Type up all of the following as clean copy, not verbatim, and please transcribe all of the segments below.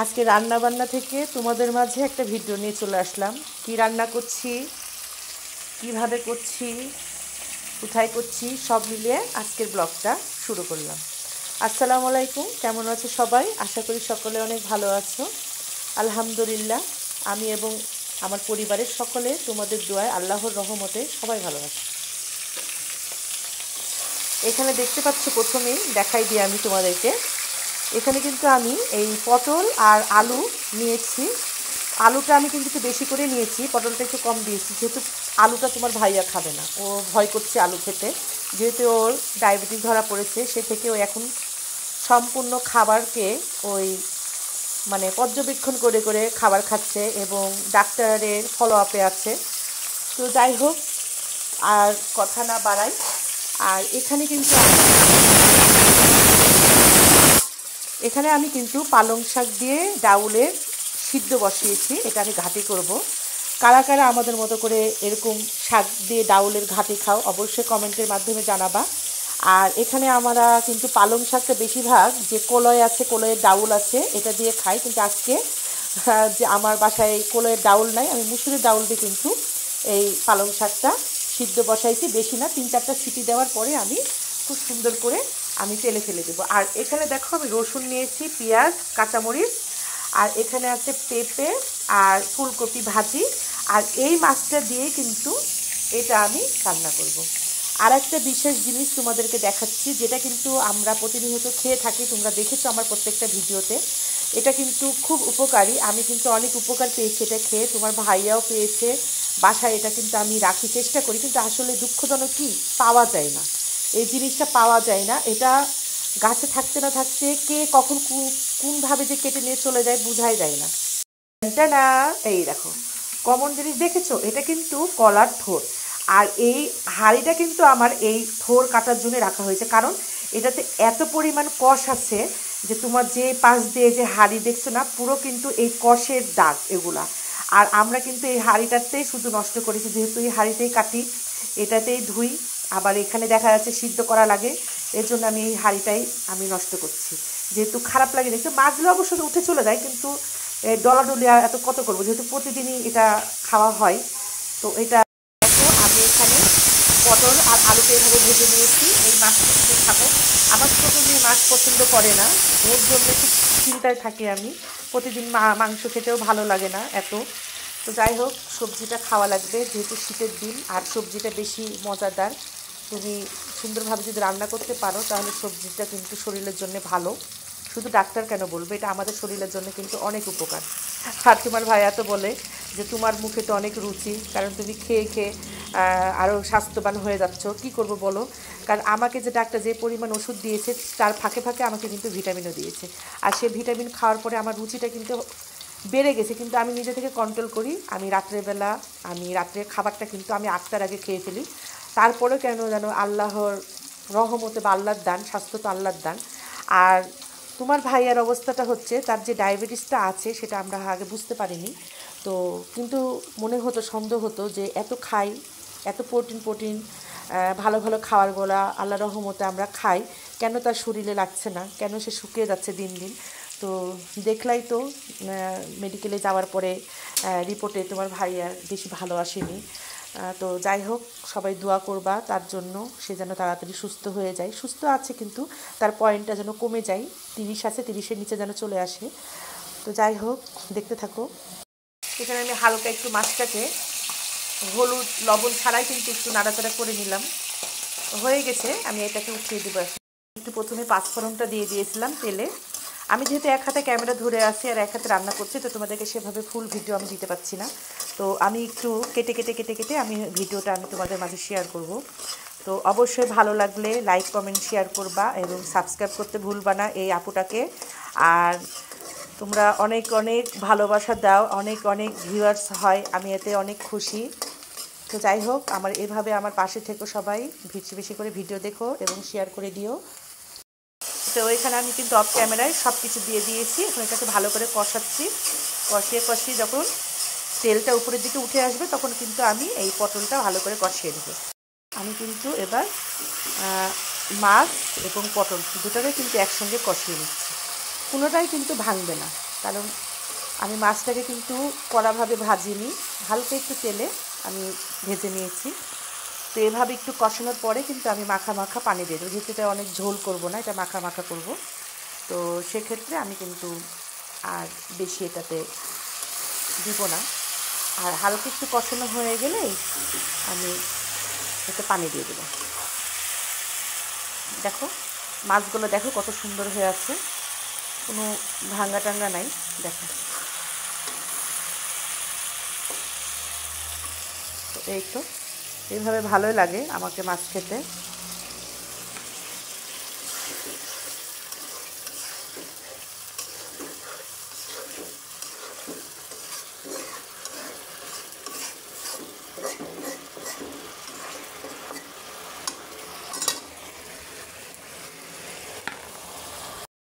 আজকে রান্না বান্না থেকে তোমাদের মাঝে একটা ভিডিও নিয়ে চলে আসলাম। কি রান্না করছি, কিভাবে করছি, কোথায় করছি, সব মিলিয়ে আজকের ব্লগটা শুরু করলাম। আসসালামু আলাইকুম, কেমন আছো সবাই? আশা করি সকলে অনেক ভালো আছো। আলহামদুলিল্লাহ, আমি এবং আমার পরিবারের সকলে তোমাদের দোয়ায় আল্লাহর রহমতে সবাই ভালো আছে। এখানে দেখতে পাচ্ছ, প্রথমেই দেখাই দিই আমি তোমাদেরকে। এখানে কিন্তু আমি এই পটল আর আলু নিয়েছি। আলুটা আমি কিন্তু একটু বেশি করে নিয়েছি, পটলটা একটু কম দিয়েছি, যেহেতু আলুটা তোমার ভাইয়া খাবে না, ও ভয় করছে আলু খেতে। যেহেতু ওর ডায়াবেটিস ধরা পড়েছে, সে থেকে ও এখন সম্পূর্ণ খাবারকে ওই পর্যবেক্ষণ করে করে খাবার খাচ্ছে এবং ডাক্তারের ফলো আপে আছে। তো যাই হোক, আর কথা না বাড়াই। আর এখানে আমি কিন্তু পালং শাক দিয়ে ডাউলের সিদ্ধ বসিয়েছি। এটা আমি ঘাটি করব। কারা কারা আমাদের মতো করে এরকম শাক দিয়ে ডাউলের ঘাটি খাও, অবশ্যই কমেন্টের মাধ্যমে জানাবা। আর এখানে আমরা কিন্তু পালং শাকটা বেশিরভাগ যে কলয় আছে, কলয়ের ডাউল আছে, এটা দিয়ে খাই। কিন্তু আজকে যে আমার বাসায় কলয়ের ডাউল নাই, আমি মুসুরের ডাউল দিয়ে কিন্তু এই পালং শাকটা সিদ্ধ বসাইছি। বেশি না, 3-4টা সিটি দেওয়ার পরে আমি খুব সুন্দর করে আমি তেলে ফেলে দেবো। আর এখানে দেখো, আমি রসুন নিয়েছি, পেঁয়াজ, কাঁচামরিচ, আর এখানে আছে পেঁপে আর ফুলকপি ভাজি। আর এই মাছটা দিয়ে কিন্তু এটা আমি রান্না করব। আর একটা বিশেষ জিনিস তোমাদেরকে দেখাচ্ছি, যেটা কিন্তু আমরা প্রতিনিয়ত খেয়ে থাকি, তোমরা দেখেছো আমার প্রত্যেকটা ভিডিওতে। এটা কিন্তু খুব উপকারী, আমি কিন্তু অনেক উপকার পেয়েছি এটা খেয়ে, তোমার ভাইয়াও পেয়েছে। বাসায় এটা কিন্তু আমি রাখি, চেষ্টা করি, কিন্তু আসলে দুঃখজনক কি, পাওয়া যায় না। এই জিনিসটা পাওয়া যায় না। এটা গাছে থাকতে না থাকতে কে কখন কোনভাবে যে কেটে নিয়ে চলে যায় বোঝাই যায় না। এটা না, এই দেখো, কমন জিনিস দেখেছো, এটা কিন্তু কলার থোর। আর এই হাঁড়িটা কিন্তু আমার এই থোর কাটার জন্য রাখা হয়েছে, কারণ এটাতে এত পরিমাণ কষ আছে যে তোমার যে পাশ দিয়ে যে হাঁড়ি দেখছো না, পুরো কিন্তু এই কষের দাগ এগুলা। আর আমরা কিন্তু এই হাঁড়িটাতেই শুধু নষ্ট করেছি, যেহেতু এই হাঁড়িতেই কাটি, এটাতেই ধুই, আবার এখানে দেখা যাচ্ছে সিদ্ধ করা লাগে, এর জন্য আমি এই হাঁড়িটাই আমি নষ্ট করছি। যেহেতু খারাপ লাগে দেখতে, মাছগুলো অবশ্য উঠে চলে যায়, কিন্তু ডলাডলি এত কত করবো, যেহেতু প্রতিদিনই এটা খাওয়া হয়। তো এটা দেখো, আমি এখানে পটল আর আলুকে এইভাবে ভেজে নিয়েছি। এই মাছটা দিয়ে খাবো। আমার ছোটো মেয়ে মাছ পছন্দ করে না, ওর জন্য খুব চিন্তায় থাকি আমি। প্রতিদিন মাংস খেতেও ভালো লাগে না এত। তো যাই হোক, সবজিটা খাওয়া লাগবে, যেহেতু শীতের দিন, আর সবজিটা বেশি মজাদার। তুমি সুন্দরভাবে যদি রান্না করতে পারো, তাহলে সবজিটা কিন্তু শরীরের জন্য ভালো। শুধু ডাক্তার কেন বলবে, এটা আমাদের শরীরের জন্য কিন্তু অনেক উপকার। আর তোমার ভাইয়া তো বলে যে তোমার মুখে তো অনেক রুচি, কারণ তুমি খেয়ে খেয়ে আরও স্বাস্থ্যবান হয়ে যাচ্ছ। কি করব বলো, কারণ আমাকে যে ডাক্তার যে পরিমাণ ওষুধ দিয়েছে, তার ফাঁকে ফাঁকে আমাকে কিন্তু ভিটামিনও দিয়েছে। আর সেই ভিটামিন খাওয়ার পরে আমার রুচিটা কিন্তু বেড়ে গেছে। কিন্তু আমি নিজে থেকে কন্ট্রোল করি। আমি রাত্রের খাবারটা কিন্তু আমি 8টার আগে খেয়ে ফেলি। তারপরেও কেন যেন আল্লাহর রহমতে বা আল্লাহর দান, স্বাস্থ্য তো আল্লাহর দান। আর তোমার ভাইয়ার অবস্থাটা হচ্ছে, তার যে ডায়াবেটিসটা আছে সেটা আমরা আগে বুঝতে পারিনি। তো কিন্তু মনে হতো, সন্দেহ হতো যে এত খাই, এত প্রোটিন ভালো ভালো খাবারগুলো আল্লাহ রহমতে আমরা খাই, কেন তার শরীরে লাগছে না, কেন সে শুকিয়ে যাচ্ছে দিন দিন। তো দেখলাই তো, মেডিকেলে যাওয়ার পরে রিপোর্টে তোমার ভাইয়ার বেশি ভালো আসেনি। তো যাই হোক, সবাই দোয়া করবা তার জন্য, সে যেন তাড়াতাড়ি সুস্থ হয়ে যায়। সুস্থ আছে, কিন্তু তার পয়েন্টটা যেন কমে যায়, 30 আছে, 30-এর নিচে যেন চলে আসে। তো যাই হোক, দেখতে থাকো। এখানে আমি হালকা একটু মাছটাকে হলুদ লবণ ছাড়াই কিন্তু একটু নাড়াচাড়া করে নিলাম। হয়ে গেছে, আমি এটাকে উঠিয়ে দেবো। একটু প্রথমে পাঁচফোড়নটা দিয়ে দিয়েছিলাম তেলে। আমি যেহেতু এক হাতে ক্যামেরা ধরে আছি আর এক হাতে রান্না করছি, তো তোমাদেরকে সেভাবে ফুল ভিডিও আমি দিতে পারছি না। তো আমি একটু কেটে কেটে কেটে কেটে আমি ভিডিওটা আমি তোমাদের মাঝে শেয়ার করব। তো অবশ্যই ভালো লাগলে লাইক কমেন্ট শেয়ার করবা এবং সাবস্ক্রাইব করতে ভুলবা না এই আপুটাকে। আর তোমরা অনেক অনেক ভালোবাসা দাও, অনেক অনেক ভিউয়ার্স হয়, আমি এতে অনেক খুশি। তো যাই হোক, এভাবে আমার পাশে থেকো সবাই, বেশি বেশি করে ভিডিও দেখো এবং শেয়ার করে দিও। তো এখানে আমি কিন্তু অফ ক্যামেরায় সব কিছু দিয়ে দিয়েছি। এখন এটাকে ভালো করে কষাচ্ছি। কষিয়ে কষিয়ে যখন তেলটা উপরের দিকে উঠে আসবে, তখন কিন্তু আমি এই পটলটা ভালো করে কষিয়ে দেবো। আমি কিন্তু এবার মাছ এবং পটল দুটোকে কিন্তু একসঙ্গে কষিয়ে নিচ্ছি। কোনোটাই কিন্তু ভাঙবে না, কারণ আমি মাছটাকে কিন্তু কড়াভাবে ভাজিনি, হালকা একটু তেলে আমি ভেজে নিয়েছি। তো এভাবে একটু কষানোর পরে কিন্তু আমি মাখা মাখা পানি দিয়ে দেবো, যেহেতু এটা অনেক ঝোল করব না, এটা মাখা মাখা করব। তো সেক্ষেত্রে আমি কিন্তু আর বেশি এটাতে দিব না। আর হালকা একটু কষানো হয়ে গেলেই আমি এতে পানি দিয়ে দেবো। দেখো মাছগুলো দেখো কত সুন্দর হয়ে আছে, কোনো ভাঙ্গা টাঙ্গা নাই। দেখো তো এই তো এইভাবে ভালোই লাগে আমাকে মাছ খেতে।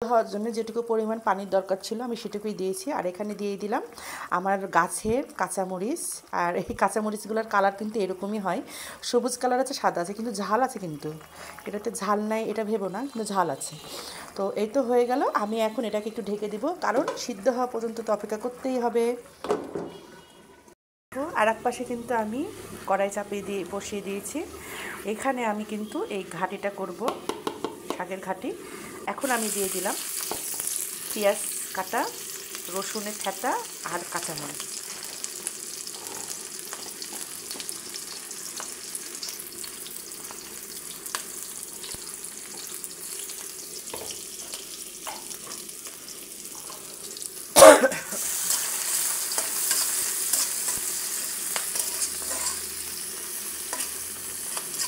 হওয়ার জন্য যেটুকু পরিমাণ পানির দরকার ছিল আমি সেটুকুই দিয়েছি। আর এখানে দিয়ে দিলাম আমার গাছের কাঁচামরিচ। আর এই কাঁচামরিচগুলোর কালার কিন্তু এরকমই হয়, সবুজ কালার আছে, সাদা আছে, কিন্তু ঝাল আছে। কিন্তু এটাতে ঝাল নাই এটা ভেবো না, কিন্তু ঝাল আছে। তো এই তো হয়ে গেল। আমি এখন এটাকে একটু ঢেকে দিব, কারণ সিদ্ধ হওয়া পর্যন্ত তো অপেক্ষা করতেই হবে। আর এক পাশে কিন্তু আমি কড়াই চাপিয়ে দিয়ে বসিয়ে দিয়েছি। এখানে আমি কিন্তু এই ঘাটিটা করব, শাকের ঘাটি। এখন আমি দিয়ে দিলাম পেঁয়াজ কাটা, রসুনের থেঁতা আর কাঁচামরিচ।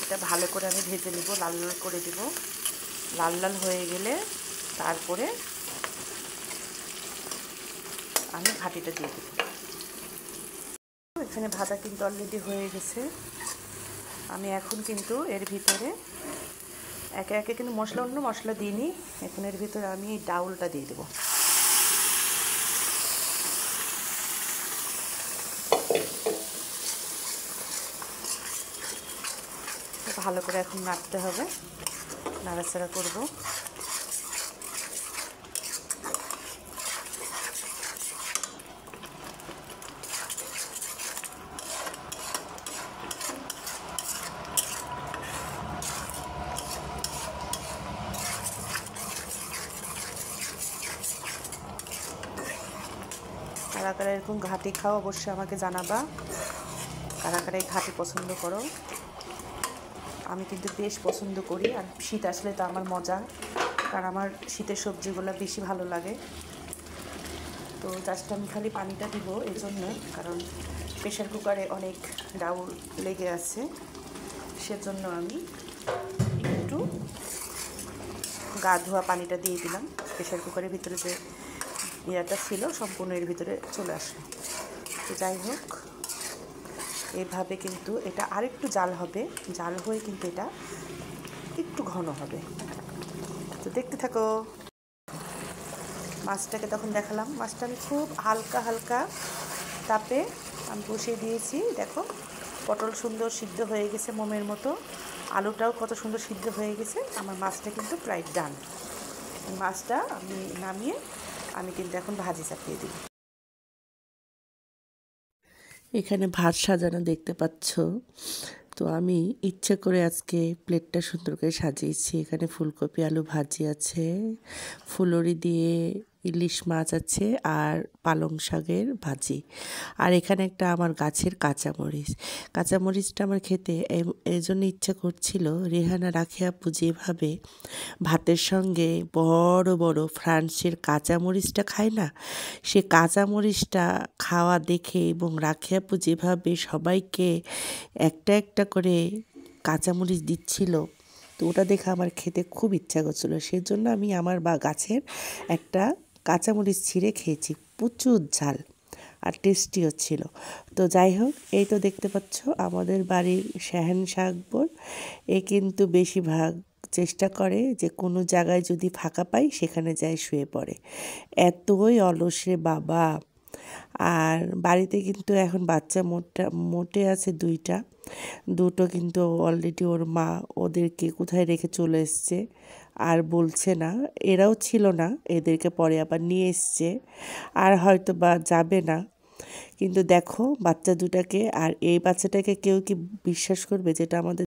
এটা ভালো করে আমি ভেজে নেব, লাল লাল করে দেব। লাল লাল হয়ে গেলে তারপরে আমি ঘাটিটা দিয়ে দেব। এখানে ভাজা কিন্তু অলরেডি হয়ে গেছে। আমি এখন কিন্তু এর ভিতরে একে একে কিন্তু অন্য মশলা দিইনি। এখন এর ভিতরে আমি এই ডাউলটা দিয়ে দেবো। ভালো করে এখন নাড়তে হবে, নাড়াচাড়া করব। কারা কারা এরকম ঘাটি খাও অবশ্যই আমাকে জানাবা, কারা কারা এই ঘাটি পছন্দ করো। আমি কিন্তু বেশ পছন্দ করি, আর শীত আসলে তো আমার মজা, কারণ আমার শীতের সবজিগুলো বেশি ভালো লাগে। তো জাস্ট আমি খালি পানিটা দিব এই জন্য, কারণ প্রেশার কুকারে অনেক ডাউল লেগে আছে, সেজন্য আমি একটু গা ধোয়া পানিটা দিয়ে দিলাম। প্রেশার কুকারের ভিতরে যে ইয়েটা ছিল সম্পূর্ণ এর ভিতরে চলে আসলো। তো যাই হোক, এভাবে কিন্তু এটা আরেকটু জাল হবে, জাল হয়ে কিন্তু এটা একটু ঘন হবে। তো দেখতে থাকো। মাছটাকে তখন দেখালাম, মাছটা আমি খুব হালকা হালকা তাপে আমি বসিয়ে দিয়েছি। দেখো পটল সুন্দর সিদ্ধ হয়ে গেছে মোমের মতো, আলুটাও কত সুন্দর সিদ্ধ হয়ে গেছে। আমার মাছটা কিন্তু প্রায় ডান। মাছটা আমি নামিয়ে আমি কিন্তু এখন ভাজি চাপিয়ে দিই। এখানে ভাত সাজানো দেখতে পাচ্ছ। তো আমি ইচ্ছে করে আজকে প্লেটটা সুন্দর করে সাজিয়েছি। এখানে ফুলকপি আলু ভাজি আছে, ফুলুরি দিয়ে ইলিশ মাছ আছে, আর পালং শাকের ভাজি। আর এখানে একটা আমার গাছের কাঁচামরিচ। কাঁচামরিচটা আমার খেতে এই জন্য ইচ্ছে করছিল। রেহানা রাখি আপু যেভাবে ভাতের সঙ্গে বড় বড় ফ্রান্সের কাঁচামরিচটা খায় না, সে কাঁচামরিচটা খাওয়া দেখে এবং রাখি আপু যেভাবে সবাইকে একটা একটা করে কাঁচামরিচ দিচ্ছিল, তো ওটা দেখে আমার খেতে খুব ইচ্ছা করছিলো। সেজন্য আমি আমার গাছের একটা কাঁচামরিচ ছিঁড়ে খেয়েছি। প্রচুর ঝাল আর টেস্টিও ছিল। তো যাই হোক, এই তো দেখতে পাচ্ছ আমাদের বাড়ির শাহেনশা আকবর। এ কিন্তু বেশিরভাগ চেষ্টা করে যে কোনো জায়গায় যদি ফাঁকা পাই সেখানে যায় শুয়ে পড়ে। এতই অলস রে বাবা। আর বাড়িতে কিন্তু এখন বাচ্চা মোটে আছে দুটো কিন্তু অলরেডি ওর মা ওদেরকে কোথায় রেখে চলে এসছে। আর বলছে না, এরাও ছিল না, এদেরকে পরে আবার নিয়ে এসছে, আর হয়তো বা যাবে না। কিন্তু দেখো বাচ্চা দুটাকে, আর এই বাচ্চাটাকে কেউ কি বিশ্বাস করবে যেটা আমাদের